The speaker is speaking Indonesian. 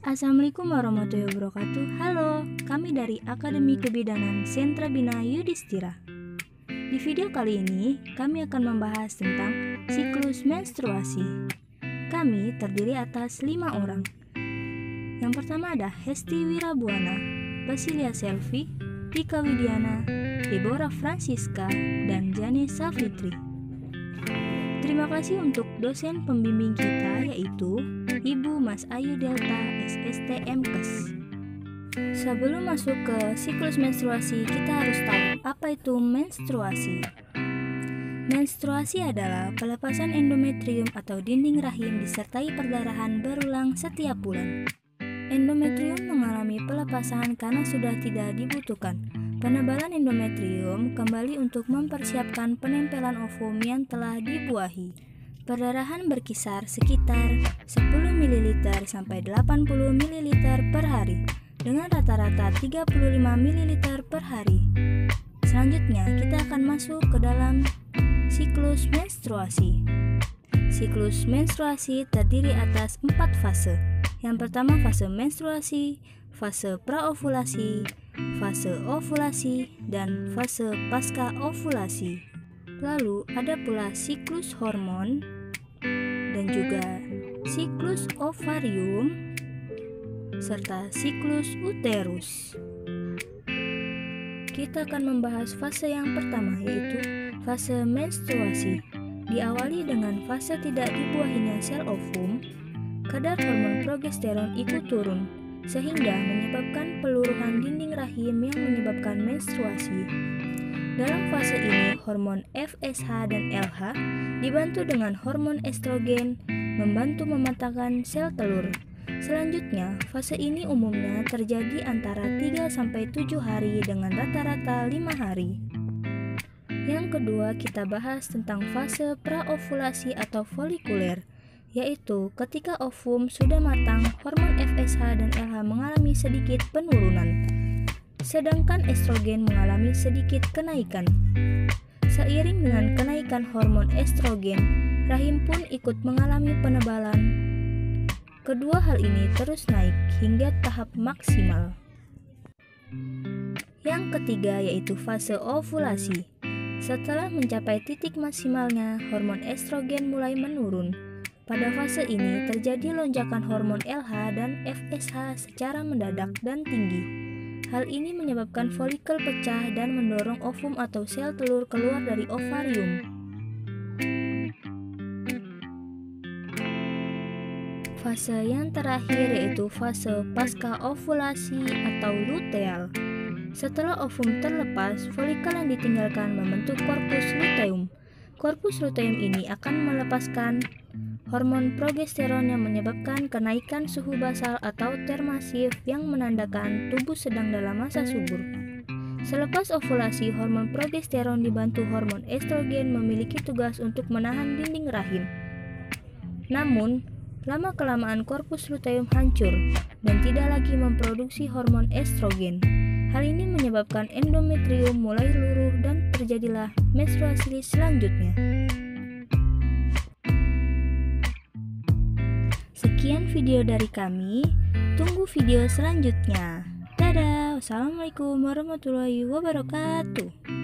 Assalamualaikum warahmatullahi wabarakatuh. Halo, kami dari Akademi Kebidanan Sentra Bina Yudhistira. Di video kali ini, kami akan membahas tentang siklus menstruasi. Kami terdiri atas 5 orang. Yang pertama ada Hesti Wirabuana, Basilia Selvi, Tika Widiana, Deborah Francisca, dan Jane Safitri. Terima kasih untuk dosen pembimbing kita, yaitu Ibu Mas Ayu Delta SST MKes. Sebelum masuk ke siklus menstruasi, kita harus tahu apa itu menstruasi. Menstruasi adalah pelepasan endometrium atau dinding rahim disertai perdarahan berulang setiap bulan. Endometrium mengalami pelepasan karena sudah tidak dibutuhkan. Penebalan endometrium kembali untuk mempersiapkan penempelan ovum yang telah dibuahi. Perdarahan berkisar sekitar 10 ml sampai 80 ml per hari, dengan rata-rata 35 ml per hari. Selanjutnya, kita akan masuk ke dalam siklus menstruasi. Siklus menstruasi terdiri atas 4 fase. Yang pertama fase menstruasi, fase praovulasi, fase ovulasi, dan fase pasca ovulasi. Lalu ada pula siklus hormon dan juga siklus ovarium serta siklus uterus. Kita akan membahas fase yang pertama, yaitu fase menstruasi. Diawali dengan fase tidak dibuahinya sel ovum, kadar hormon progesteron ikut turun, sehingga menyebabkan peluruhan dinding rahim yang menyebabkan menstruasi. Dalam fase ini, hormon FSH dan LH dibantu dengan hormon estrogen membantu mematangkan sel telur. Selanjutnya, fase ini umumnya terjadi antara 3-7 hari dengan rata-rata 5 hari. Yang kedua, kita bahas tentang fase praovulasi atau folikuler, yaitu ketika ovum sudah matang, hormon FSH dan LH mengalami sedikit penurunan, sedangkan estrogen mengalami sedikit kenaikan. Seiring dengan kenaikan hormon estrogen, rahim pun ikut mengalami penebalan. Kedua hal ini terus naik hingga tahap maksimal. Yang ketiga yaitu fase ovulasi. Setelah mencapai titik maksimalnya, hormon estrogen mulai menurun. Pada fase ini terjadi lonjakan hormon LH dan FSH secara mendadak dan tinggi. Hal ini menyebabkan folikel pecah dan mendorong ovum atau sel telur keluar dari ovarium. Fase yang terakhir yaitu fase pasca ovulasi atau luteal. Setelah ovum terlepas, folikel yang ditinggalkan membentuk korpus luteum. Korpus luteum ini akan melepaskan hormon progesteron yang menyebabkan kenaikan suhu basal atau termasif yang menandakan tubuh sedang dalam masa subur. Selepas ovulasi, hormon progesteron dibantu hormon estrogen memiliki tugas untuk menahan dinding rahim. Namun, lama-kelamaan korpus luteum hancur dan tidak lagi memproduksi hormon estrogen. Hal ini menyebabkan endometrium mulai luruh dan terjadilah menstruasi selanjutnya. Sekian video dari kami, tunggu video selanjutnya. Dadah, wassalamualaikum warahmatullahi wabarakatuh.